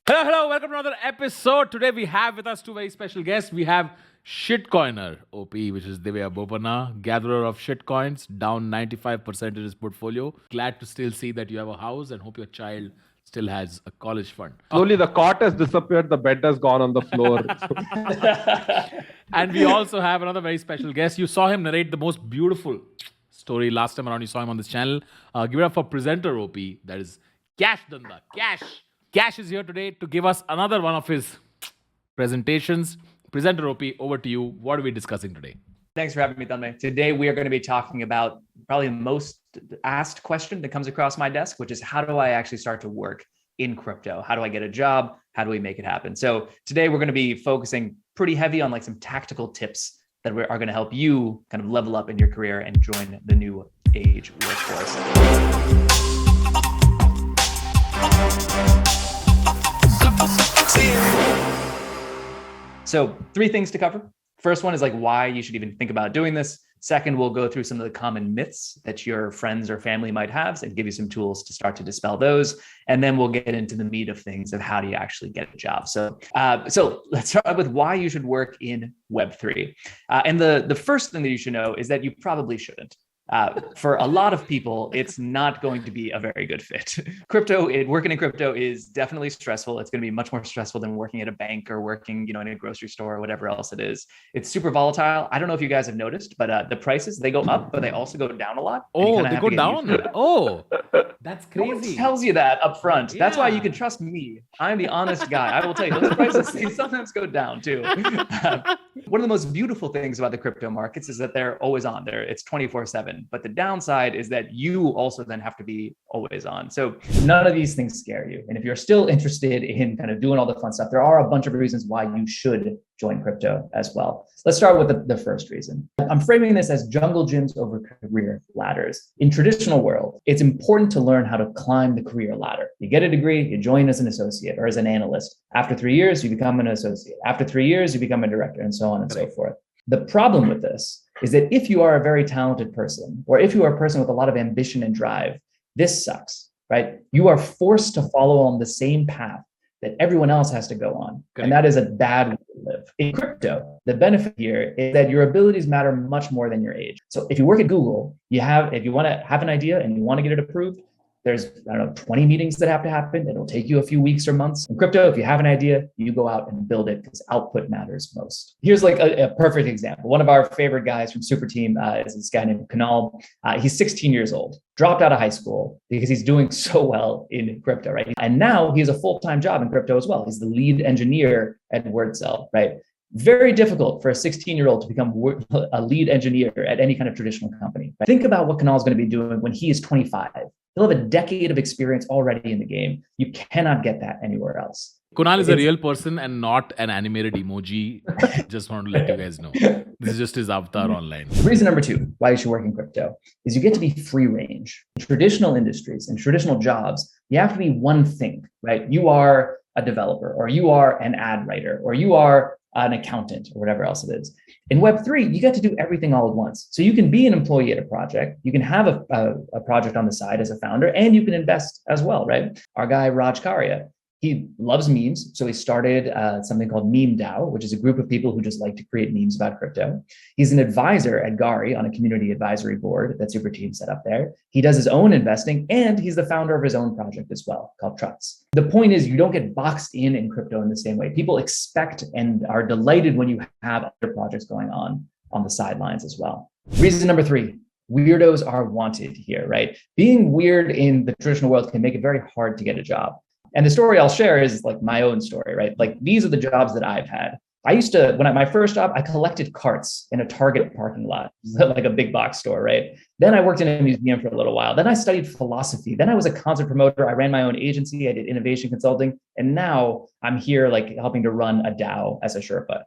Hello, welcome to another episode. Today we have with us two very special guests. We have shitcoiner OP, which is Devaiah Bopana, gatherer of shitcoins, down 95% in his portfolio. Glad to still see that you have a house and hope your child still has a college fund. Slowly, the cot has disappeared. The bed has gone on the floor. And we also have another very special guest. You saw him narrate the most beautiful story last time around. You saw him on this channel. Give it up for presenter OP. That is Kash Danda. Kash is here today to give us another one of his presentations. Presenter OP, over to you. What are we discussing today? Thanks for having me, Tanmay. Today, we are going to be talking about probably the most asked question that comes across my desk, which is how do I actually start to work in crypto? How do I get a job? How do we make it happen? So today we're going to be focusing pretty heavy on like some tactical tips that are going to help you kind of level up in your career and join the new age workforce. So 3 things to cover. First one is like why you should even think about doing this. Second, we'll go through some of the common myths that your friends or family might have and give you some tools to start to dispel those. And then we'll get into the meat of things of how do you actually get a job. So let's start with why you should work in Web3. And the first thing that you should know is that you probably shouldn't. For a lot of people, it's not going to be a very good fit. Working in crypto is definitely stressful. It's going to be much more stressful than working at a bank or working, in a grocery store or whatever else it is. It's super volatile. I don't know if you guys have noticed, but the prices, they go up, but they also go down a lot. Oh, they go down? Oh, that's crazy. No one tells you that up front. Yeah. That's why you can trust me. I'm the honest guy. I will tell you, those prices, they sometimes go down too. One of the most beautiful things about the crypto markets is that they're always on there. It's 24/7. But the downside is that you also then have to be always on. So none of these things scare you. And if you're still interested in kind of doing all the fun stuff, there are a bunch of reasons why you should join crypto as well. Let's start with the first reason. I'm framing this as jungle gyms over career ladders. In traditional world, it's important to learn how to climb the career ladder. You get a degree, you join as an associate or as an analyst. After 3 years, you become an associate. After 3 years, you become a director, and so on and so forth. The problem with this is that if you are a very talented person, or if you are a person with a lot of ambition and drive, this sucks, right? You are forced to follow on the same path that everyone else has to go on. Correct. And that is a bad way to live. In crypto, the benefit here is that your abilities matter much more than your age. So if you work at Google, if you want to have an idea and you want to get it approved, there's, 20 meetings that have to happen. It'll take you a few weeks or months. In crypto, if you have an idea, you go out and build it because output matters most. Here's like a perfect example. One of our favorite guys from Superteam is this guy named Kunal. He's 16 years old, dropped out of high school because he's doing so well in crypto, right? And now he has a full-time job in crypto as well. He's the lead engineer at WordCell, right? Very difficult for a 16-year-old to become a lead engineer at any kind of traditional company. Think about what Kunal is going to be doing when he is 25. He'll have a decade of experience already in the game. You cannot get that anywhere else. Kunal is a real person and not an animated emoji. Just want to let you guys know. This is just his avatar online. Reason number 2, why you should work in crypto, is you get to be free range. In traditional industries and traditional jobs, you have to be one thing, right? You are a developer, or you are an ad writer, or you are an accountant, or whatever else it is. In Web3, you get to do everything all at once. So you can be an employee at a project, you can have a project on the side as a founder, and you can invest as well, right? Our guy, Raj Karia, he loves memes. So he started something called Meme DAO, which is a group of people who just like to create memes about crypto. He's an advisor at Gari on a community advisory board that Superteam set up there. He does his own investing, and he's the founder of his own project as well called Truts. The point is you don't get boxed in crypto in the same way. People expect and are delighted when you have other projects going on the sidelines as well. Reason number 3, weirdos are wanted here, right? Being weird in the traditional world can make it very hard to get a job. And the story I'll share is like my own story, right? Like these are the jobs that I've had. I used to, my first job, I collected carts in a Target parking lot, like a big box store, right? Then I worked in a museum for a little while. Then I studied philosophy. Then I was a concert promoter. I ran my own agency. I did innovation consulting. And now I'm here like helping to run a DAO as a Sherpa.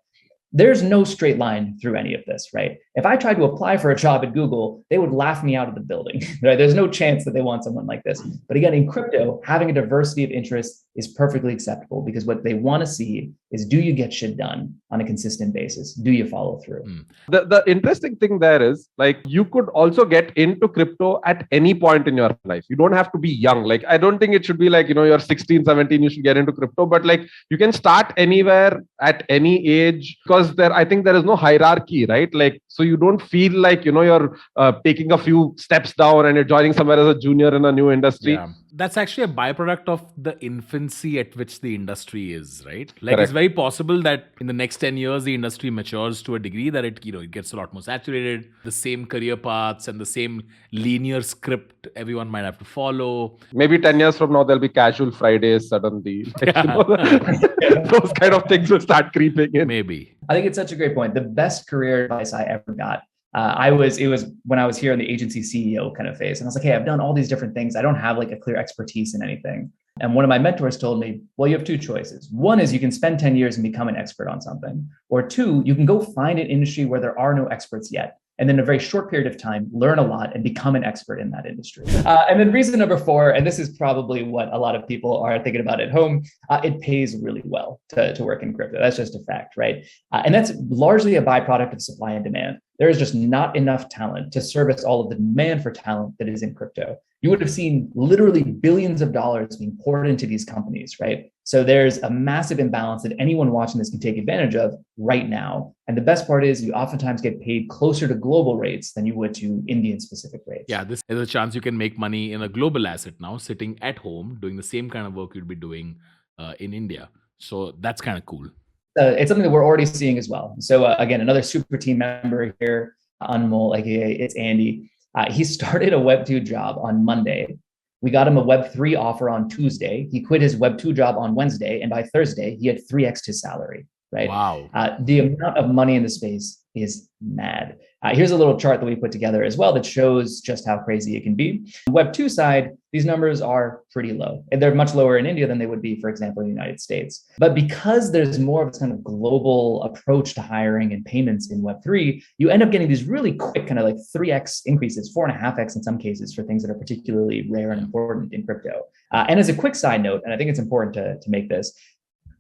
there's no straight line through any of this, right? If I tried to apply for a job at Google, they would laugh me out of the building, right? There's no chance that they want someone like this. But again, in crypto, having a diversity of interests is perfectly acceptable because what they want to see is, do you get shit done on a consistent basis? Do you follow through? The interesting thing there is, like, you could also get into crypto at any point in your life. You don't have to be young. Like, I don't think it should be like, you're 16, 17, you should get into crypto, but like, you can start anywhere at any age, because I think there is no hierarchy, right? Like, so you don't feel like, you're taking a few steps down and you're joining somewhere as a junior in a new industry. Yeah. That's actually a byproduct of the infancy at which the industry is, right? Like, Correct. it's very possible that in the next 10 years, the industry matures to a degree that it gets a lot more saturated. The same career paths and the same linear script everyone might have to follow. Maybe 10 years from now, there'll be casual Fridays suddenly. Like, those kind of things will start creeping in. Maybe. I think it's such a great point. The best career advice I ever got, it was when I was here in the agency CEO kind of phase. And I was like, hey, I've done all these different things. I don't have like a clear expertise in anything. And one of my mentors told me, well, you have two choices. One is you can spend 10 years and become an expert on something. Or two, you can go find an industry where there are no experts yet. And then in a very short period of time, learn a lot and become an expert in that industry. And then reason number 4, and this is probably what a lot of people are thinking about at home, it pays really well to work in crypto. That's just a fact, right? And that's largely a byproduct of supply and demand. There is just not enough talent to service all of the demand for talent that is in crypto. You would have seen literally billions of dollars being poured into these companies, right? So there's a massive imbalance that anyone watching this can take advantage of right now. And the best part is you oftentimes get paid closer to global rates than you would to Indian specific rates. Yeah, this is a chance you can make money in a global asset now, sitting at home, doing the same kind of work you'd be doing in India. So that's kind of cool. It's something that we're already seeing as well. So again, another Superteam member here, Anmol, a.k.a. it's Andy. He started a Web2 job on Monday. We got him a Web3 offer on Tuesday. He quit his Web2 job on Wednesday. And by Thursday, he had 3x his salary, right? Wow. The amount of money in the space is mad. Here's a little chart that we put together as well that shows just how crazy it can be. On the Web2 side, these numbers are pretty low. And they're much lower in India than they would be, for example, in the United States. But because there's more of this kind of global approach to hiring and payments in Web3, you end up getting these really quick kind of like 3x increases, 4.5x in some cases for things that are particularly rare and important in crypto. And as a quick side note, and I think it's important to make this,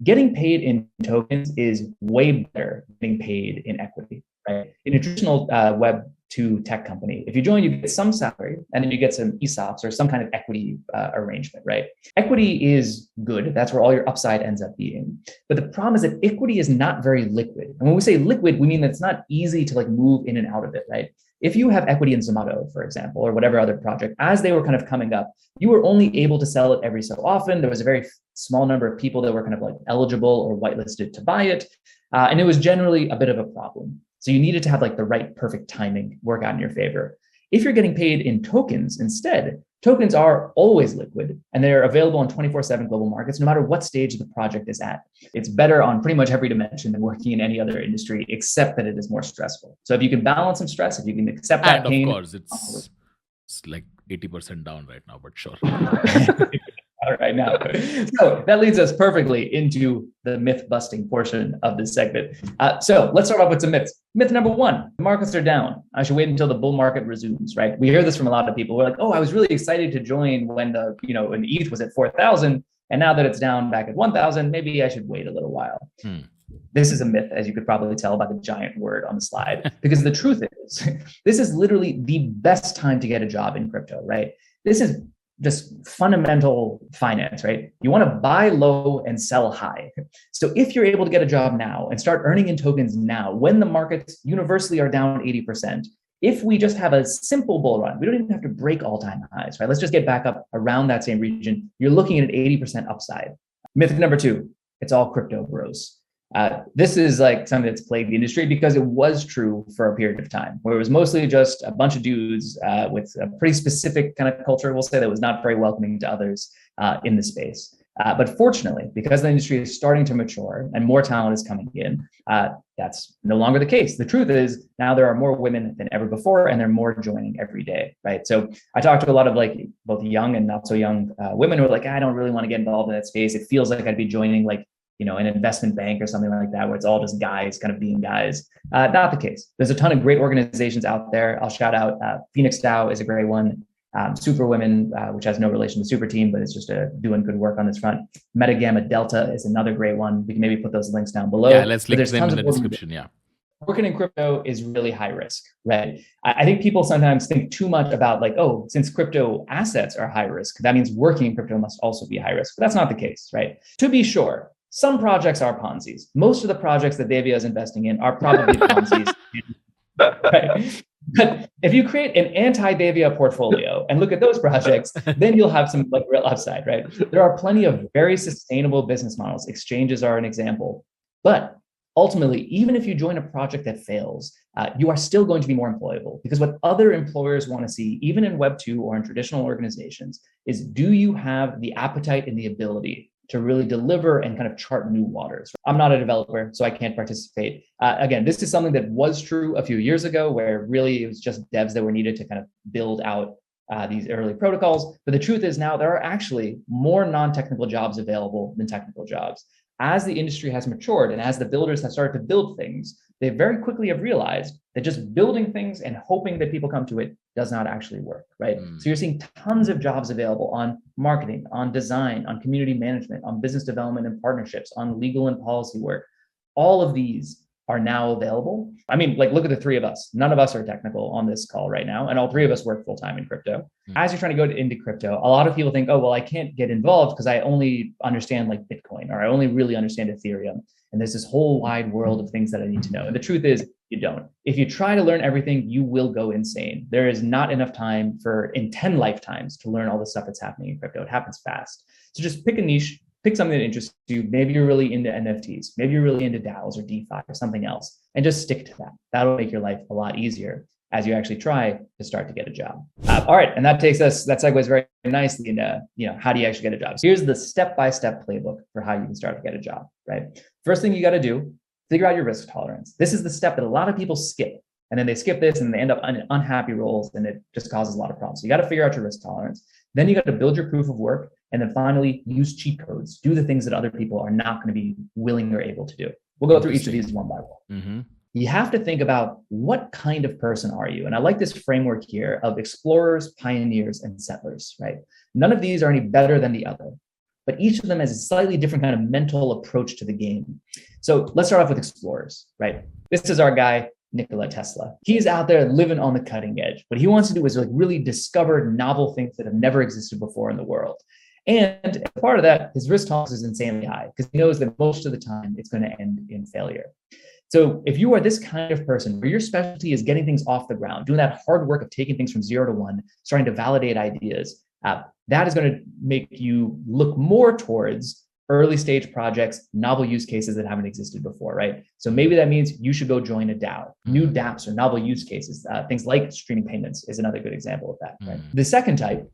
getting paid in tokens is way better than getting paid in equity, right? In a traditional Web2 tech company, if you join, you get some salary and then you get some ESOPs or some kind of equity arrangement, right? Equity is good. That's where all your upside ends up being. But the problem is that equity is not very liquid. And when we say liquid, we mean that it's not easy to like move in and out of it, right? If you have equity in Zomato, for example, or whatever other project, as they were kind of coming up, you were only able to sell it every so often. There was a very small number of people that were kind of like eligible or whitelisted to buy it. And it was generally a bit of a problem. So you needed to have like the right perfect timing work out in your favor. If you're getting paid in tokens instead, tokens are always liquid and they're available on 24/7 global markets, no matter what stage the project is at. It's better on pretty much every dimension than working in any other industry, except that it is more stressful. So if you can balance some stress, if you can accept that pain. And of course, it's like 80% down right now, but sure. All right, now. So that leads us perfectly into the myth busting portion of this segment. So let's start off with some myths. Myth number 1, the markets are down. I should wait until the bull market resumes, right? We hear this from a lot of people. We're like, oh, I was really excited to join when when ETH was at 4,000. And now that it's down back at 1,000, maybe I should wait a little while. This is a myth, as you could probably tell by the giant word on the slide, because the truth is, this is literally the best time to get a job in crypto, right? This is just fundamental finance, right? You want to buy low and sell high. So if you're able to get a job now and start earning in tokens now, when the markets universally are down 80%, if we just have a simple bull run, we don't even have to break all-time highs, right? Let's just get back up around that same region. You're looking at an 80% upside. Myth number 2, it's all crypto bros. This is like something that's plagued the industry because it was true for a period of time where it was mostly just a bunch of dudes with a pretty specific kind of culture, we'll say, that was not very welcoming to others in the space. But fortunately, because the industry is starting to mature and more talent is coming in, that's no longer the case. The truth is now there are more women than ever before, and they're more joining every day, right? So I talked to a lot of like both young and not so young women who are like, I don't really want to get involved in that space. It feels like I'd be joining like an investment bank or something like that, where it's all just guys kind of being guys. Not the case. There's a ton of great organizations out there. I'll shout out Phoenix DAO is a great one. Superwomen, which has no relation to Superteam, but it's just doing good work on this front. Meta Gamma Delta is another great one. We can maybe put those links down below. Yeah, let's link them in the description. Yeah. Working in crypto is really high risk, right? I think people sometimes think too much about like, oh, since crypto assets are high risk, that means working in crypto must also be high risk. But that's not the case, right? To be sure, some projects are Ponzi's. Most of the projects that Devaiah is investing in are probably Ponzi's. Right? But if you create an anti-Devaiah portfolio and look at those projects, then you'll have some like real upside, right? There are plenty of very sustainable business models. Exchanges are an example. But ultimately, even if you join a project that fails, you are still going to be more employable, because what other employers want to see, even in Web2 or in traditional organizations, is do you have the appetite and the ability to really deliver and kind of chart new waters. I'm not a developer, so I can't participate. Again, this is something that was true a few years ago, where really it was just devs that were needed to kind of build out these early protocols. But the truth is now there are actually more non-technical jobs available than technical jobs. As the industry has matured and as the builders have started to build things, they very quickly have realized that just building things and hoping that people come to it does not actually work, right? So you're seeing tons of jobs available on marketing, on design, on community management, on business development and partnerships, on legal and policy work. All of these are now available. I mean, like, look at the three of us. None of us are technical on this call right now, and all three of us work full-time in crypto. As you're trying to go into crypto, a lot of people think, oh, well, I can't get involved because I only understand like Bitcoin, or I only really understand Ethereum. And there's this whole wide world of things that I need to know. And the truth is, you don't. If you try to learn everything, you will go insane. There is not enough time in 10 lifetimes to learn all the stuff that's happening in crypto. It happens fast. So just pick a niche, pick something that interests you. Maybe you're really into NFTs. Maybe you're really into DAOs or DeFi or something else, and just stick to that. That'll make your life a lot easier as you actually try to start to get a job. All right, and that segues very nicely into, how do you actually get a job? So here's the step-by-step playbook for how you can start to get a job, right? First thing you got to do, figure out your risk tolerance. This is the step that a lot of people skip. And then they skip this and they end up in unhappy roles, and it just causes a lot of problems. So you got to figure out your risk tolerance. Then you got to build your proof of work. And then finally, use cheat codes. Do the things that other people are not going to be willing or able to do. We'll go through each of these one by one. You have to think about what kind of person are you? And I like this framework here of explorers, pioneers, and settlers, right? None of these are any better than the other, but each of them has a slightly different kind of mental approach to the game. So let's start off with explorers, right? This is our guy, Nikola Tesla. He's out there living on the cutting edge. What he wants to do is like really discover novel things that have never existed before in the world. And as part of that, his risk tolerance is insanely high because he knows that most of the time it's going to end in failure. So if you are this kind of person where your specialty is getting things off the ground, doing that hard work of taking things from 0 to 1, starting to validate ideas, that is going to make you look more towards early stage projects, novel use cases that haven't existed before, right? So maybe that means you should go join a DAO. New dApps or novel use cases, things like streaming payments is another good example of that, right? The second type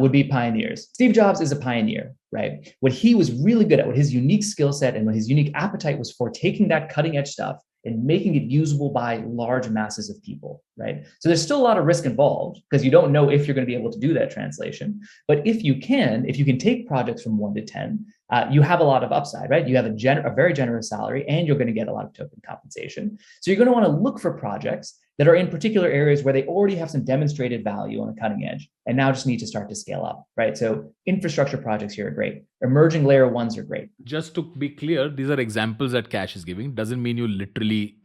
would be pioneers. Steve Jobs is a pioneer, right? What he was really good at, what his unique skill set and what his unique appetite was for taking that cutting edge stuff and making it usable by large masses of people, right? So there's still a lot of risk involved because you don't know if you're going to be able to do that translation. But if you can take projects from 1 to 10, you have a lot of upside, right? You have a very generous salary and you're going to get a lot of token compensation. So you're going to want to look for projects that are in particular areas where they already have some demonstrated value on the cutting edge and now just need to start to scale up, right? So infrastructure projects here are great. Emerging layer ones are great. Just to be clear, these are examples that Kash is giving. Doesn't mean you literally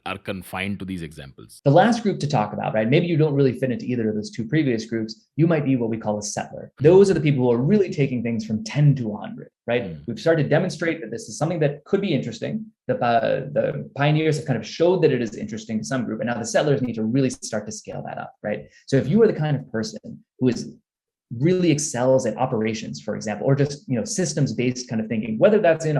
are confined to these examples. The last group to talk about, right? Maybe you don't really fit into either of those two previous groups. You might be what we call a settler. Those are the people who are really taking things from 10 to 100, right? We've started to demonstrate that this is something that could be interesting. The pioneers have kind of showed that it is interesting to some group, and now the settlers need to really start to scale that up, right? So if you are the kind of person who is really excels at operations, for example, or just systems-based kind of thinking, whether that's in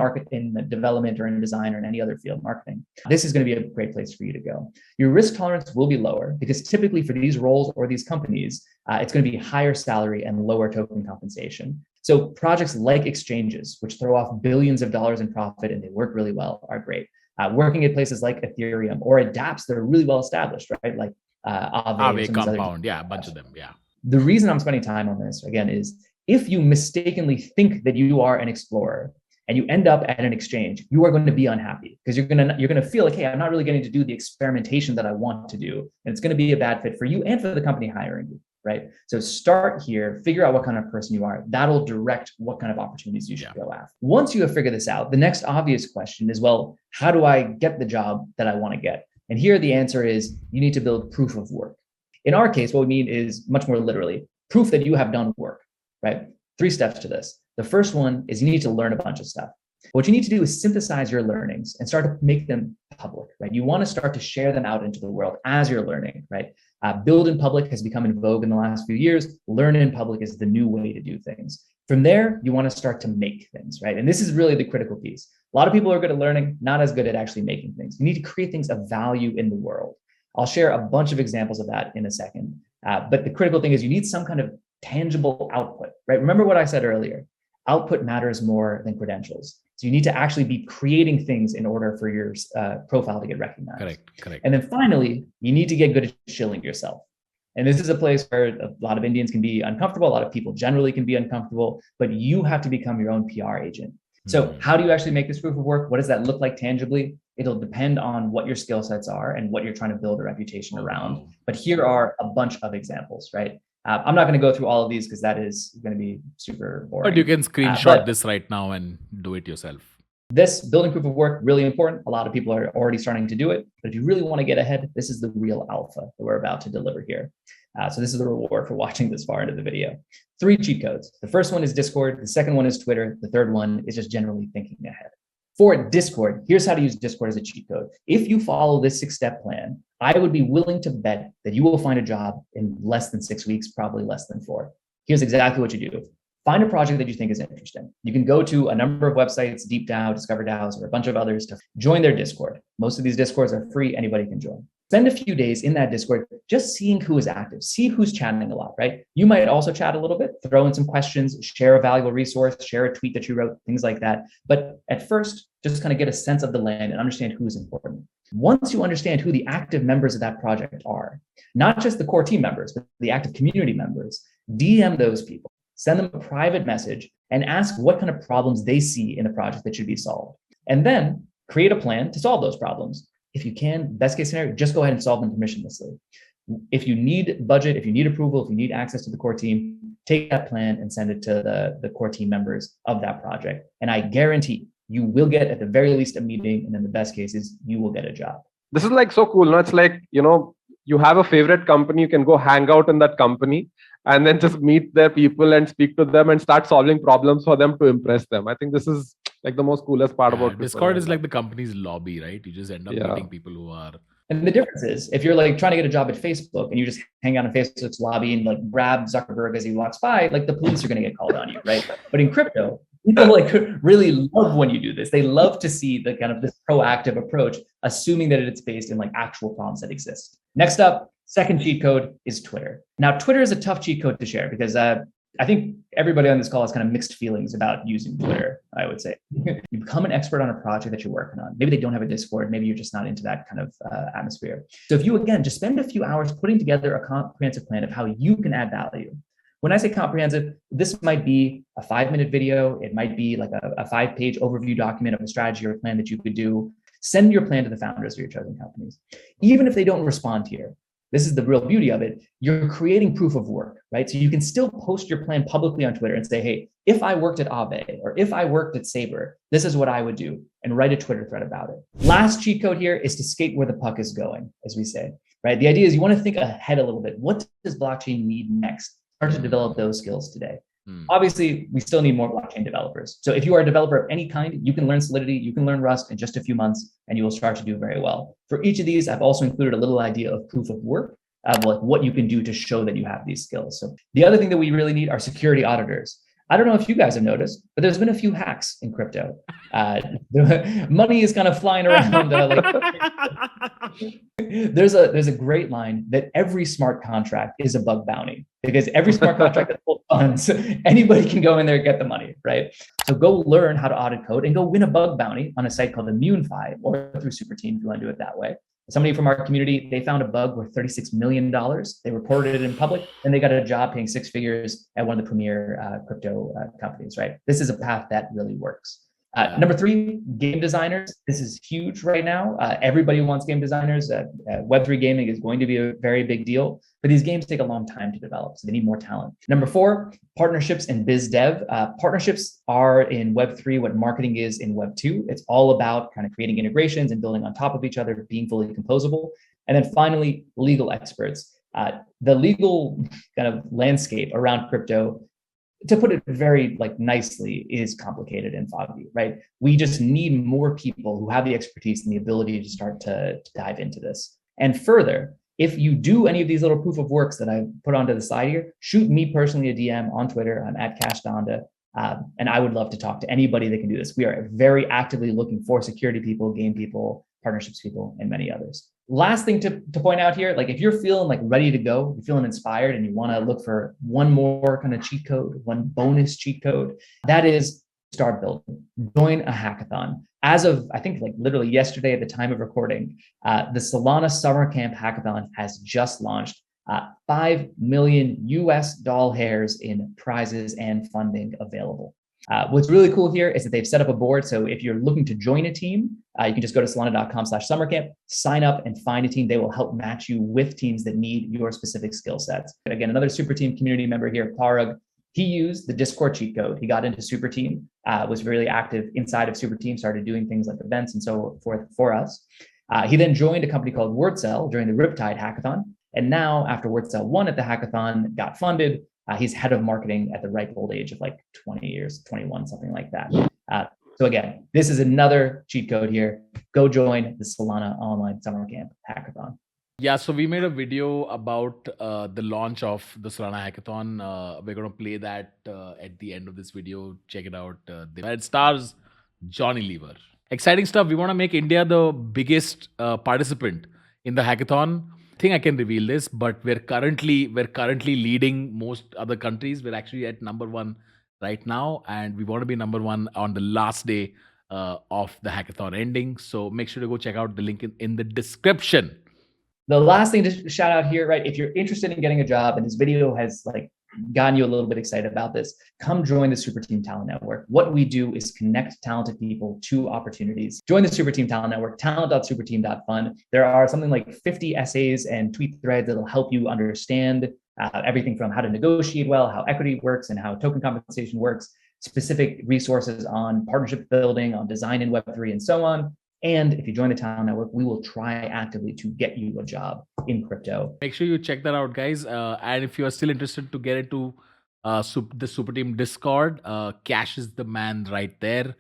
development or in design or in any other field, marketing, this is going to be a great place for you to go. Your risk tolerance will be lower because typically for these roles or these companies, it's going to be higher salary and lower token compensation. So projects like exchanges, which throw off billions of dollars in profit and they work really well, are great. Working at places like Ethereum or at dApps that are really well established, right? Like a.k.a. Compound, a bunch of them, yeah. The reason I'm spending time on this, again, is if you mistakenly think that you are an explorer and you end up at an exchange, you are going to be unhappy because you're going to feel like, hey, I'm not really getting to do the experimentation that I want to do. And it's going to be a bad fit for you and for the company hiring you, right? So start here, figure out what kind of person you are. That'll direct what kind of opportunities you should go after. Once you have figured this out, the next obvious question is, well, how do I get the job that I want to get? And here the answer is you need to build proof of work. In our case, what we mean is much more literally proof that you have done work, right? 3 steps to this. The first one is you need to learn a bunch of stuff. What you need to do is synthesize your learnings and start to make them public, right? You want to start to share them out into the world as you're learning, right? Build in public has become in vogue in the last few years. Learn in public is the new way to do things. From there, you want to start to make things, right? And this is really the critical piece. A lot of people are good at learning, not as good at actually making things. You need to create things of value in the world. I'll share a bunch of examples of that in a second. But the critical thing is you need some kind of tangible output, right? Remember what I said earlier, output matters more than credentials. So you need to actually be creating things in order for your profile to get recognized. Correct. And then finally, you need to get good at shilling yourself. And this is a place where a lot of Indians can be uncomfortable. A lot of people generally can be uncomfortable, but you have to become your own PR agent. So how do you actually make this proof of work? What does that look like tangibly? It'll depend on what your skill sets are and what you're trying to build a reputation around. But here are a bunch of examples, right? I'm not going to go through all of these because that is going to be super boring. But you can screenshot this right now and do it yourself. This building proof of work, really important. A lot of people are already starting to do it. But if you really want to get ahead, this is the real alpha that we're about to deliver here. So this is the reward for watching this far into the video. 3 cheat codes. The first one is Discord. The second one is Twitter. The third one is just generally thinking ahead. For Discord, here's how to use Discord as a cheat code. If you follow this 6-step plan, I would be willing to bet that you will find a job in less than 6 weeks, probably less than 4. Here's exactly what you do. Find a project that you think is interesting. You can go to a number of websites, DeepDAO, Discover DAOs, or a bunch of others to join their Discord. Most of these Discords are free. Anybody can join. Spend a few days in that Discord just seeing who is active, see who's chatting a lot, right? You might also chat a little bit, throw in some questions, share a valuable resource, share a tweet that you wrote, things like that. But at first, just kind of get a sense of the land and understand who is important. Once you understand who the active members of that project are, not just the core team members, but the active community members, DM those people, send them a private message and ask what kind of problems they see in the project that should be solved. And then create a plan to solve those problems. If you can, best case scenario, just go ahead and solve them permissionlessly. If you need budget, if you need approval, if you need access to the core team, take that plan and send it to the core team members of that project. And I guarantee you will get at the very least a meeting, and in the best cases, you will get a job. This is like so cool. No, it's like, you have a favorite company, you can go hang out in that company and then just meet their people and speak to them and start solving problems for them to impress them. I think this is like the most coolest part about Discord is like the company's lobby, right? You just end up meeting people who are. And the difference is, if you're like trying to get a job at Facebook and you just hang out in Facebook's lobby and like grab Zuckerberg as he walks by, like the police are going to get called on you, right? But in crypto, people like really love when you do this. They love to see the kind of this proactive approach, assuming that it's based in like actual problems that exist. Next up, second cheat code is Twitter. Now, Twitter is a tough cheat code to share because I think everybody on this call has kind of mixed feelings about using Twitter, I would say. You become an expert on a project that you're working on. Maybe they don't have a Discord. Maybe you're just not into that kind of atmosphere. So if you, again, just spend a few hours putting together a comprehensive plan of how you can add value. When I say comprehensive, this might be a 5-minute video. It might be like a 5-page overview document of a strategy or plan that you could do. Send your plan to the founders of your chosen companies. Even if they don't respond here, this is the real beauty of it. You're creating proof of work, right? So you can still post your plan publicly on Twitter and say, hey, if I worked at a.k.a. or if I worked at Sabre, this is what I would do, and write a Twitter thread about it. Last cheat code here is to skate where the puck is going, as we say, right? The idea is you want to think ahead a little bit. What does blockchain need next? Start to develop those skills today. Obviously, we still need more blockchain developers. So if you are a developer of any kind, you can learn Solidity, you can learn Rust in just a few months, and you will start to do very well. For each of these, I've also included a little idea of proof of work, of like what you can do to show that you have these skills. So the other thing that we really need are security auditors. I don't know if you guys have noticed, but there's been a few hacks in crypto. Money is kind of flying around. There's a great line that every smart contract is a bug bounty, because every smart contract that pulls funds, anybody can go in there and get the money, right? So go learn how to audit code and go win a bug bounty on a site called Immune5 or through Superteam if you want to do it that way. Somebody from our community, they found a bug worth $36 million. They reported it in public, and they got a job paying 6 figures at one of the premier crypto companies, right? This is a path that really works. Number 3, game designers. This is huge right now. Everybody wants game designers. Web3 gaming is going to be a very big deal, but these games take a long time to develop, so they need more talent. Number 4, partnerships and biz dev. Partnerships are in Web3 what marketing is in Web2. It's all about kind of creating integrations and building on top of each other, being fully composable. And then finally, legal experts. The legal kind of landscape around crypto, to put it very nicely, is complicated and foggy, right? We just need more people who have the expertise and the ability to start to dive into this. And further, if you do any of these little proof of works that I put onto the side here, shoot me personally a DM on Twitter. I'm at Kash Donda. And I would love to talk to anybody that can do this. We are very actively looking for security people, game people, partnerships people, and many others. Last thing to point out here, if you're feeling ready to go, you're feeling inspired and you want to look for one more kind of cheat code, one bonus cheat code, that is start building. Join a hackathon. As of, I think literally yesterday at the time of recording, the Solana Summer Camp Hackathon has just launched. 5 million US doll hairs in prizes and funding available. What's really cool here is that they've set up a board. So if you're looking to join a team, you can just go to solana.com/summercamp, sign up and find a team. They will help match you with teams that need your specific skill sets. Again, another Superteam community member here, Parag, he used the Discord cheat code. He got into Superteam, was really active inside of Superteam, started doing things like events and so forth for us. He then joined a company called WordCell during the Riptide hackathon. And now, after WordCell won at the hackathon, got funded, he's head of marketing at the ripe old age of 20 years, 21, something like that. So again, this is another cheat code here. Go join the Solana Online Summer Camp Hackathon. Yeah, so we made a video about the launch of the Solana Hackathon. We're going to play that at the end of this video. Check it out. It stars Johnny Lever. Exciting stuff. We want to make India the biggest participant in the hackathon. I think I can reveal this, but we're currently leading most other countries. We're actually at number 1 right now, and we want to be number 1 on the last day of the hackathon ending. So make sure to go check out the link in the description. The last thing to shout out here, right? If you're interested in getting a job, and this video has gotten you a little bit excited about this, come join the Superteam Talent Network. What we do is connect talented people to opportunities. Join the Superteam Talent Network, talent.superteam.fund. There are something like 50 essays and tweet threads that'll help you understand everything from how to negotiate well, how equity works, and how token compensation works, specific resources on partnership building, on design in Web3, and so on. And if you join the Talent Network, we will try actively to get you a job in crypto. Make sure you check that out, guys. And if you are still interested to get into the Superteam Discord, Kash is the man right there.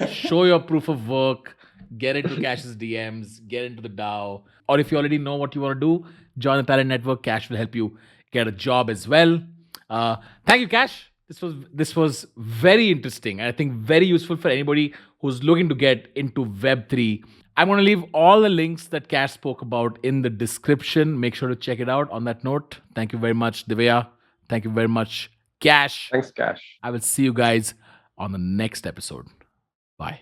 Show your proof of work, get into Kash's DMs, get into the DAO. Or if you already know what you want to do, join the Talent Network. Kash will help you get a job as well. Thank you, Kash. This was very interesting, and I think very useful for anybody who's looking to get into Web3. I'm going to leave all the links that Kash spoke about in the description. Make sure to check it out. On that note, thank you very much, Devaiah. Thank you very much, Kash. Thanks, Kash. I will see you guys on the next episode. Bye.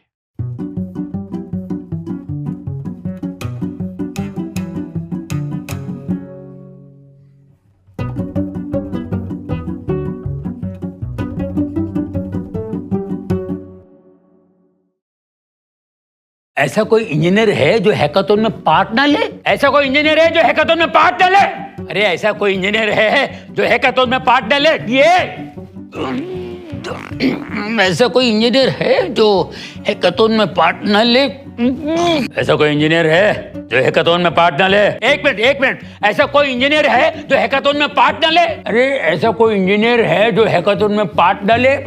ऐसा कोई engineer है जो hackathon में part ना ले? ऐसा कोई engineer है जो हैकाथॉन में पार्ट ना ले? अरे ऐसा कोई इंजीनियर है जो हैकाथॉन में पार्ट ना ले? ऐसा कोई इंजीनियर है जो हैकाथॉन में पार्ट ना ले? ऐसा कोई इंजीनियर है जो हैकाथॉन में पार्ट ना ले? एक मिनट, ऐसा कोई इंजीनियर है जो हैकाथॉन में पार्ट ना ले? अरे ऐसा कोई इंजीनियर है जो हैकाथॉन में पार्ट ना ले?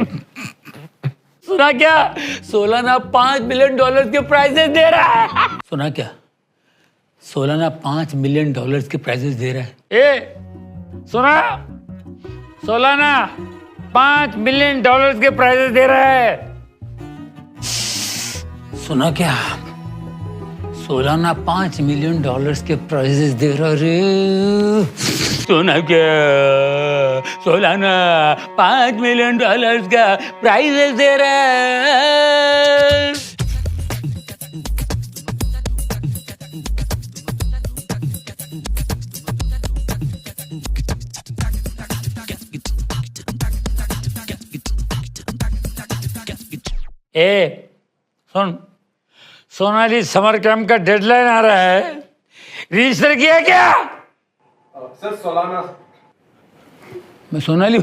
सुना क्या? सोलाना $5 मिलियन के प्राइजेस दे रहा है। सुना क्या? सोलाना $5 मिलियन के प्राइजेस दे रहा है। सुना? सोलाना $5 मिलियन के प्राइजेस दे रहा है। सुना क्या? सोलाना $5 मिलियन के प्राइजेस दे रहा है। सुना क्या? सोलाना $5 मिलियन का प्राइजेस दे रहा है। ए सुन, सोनाली समर कैंप का डेडलाइन आ रहा है, रजिस्टर किया क्या? सर सोलाना मैं सोनाली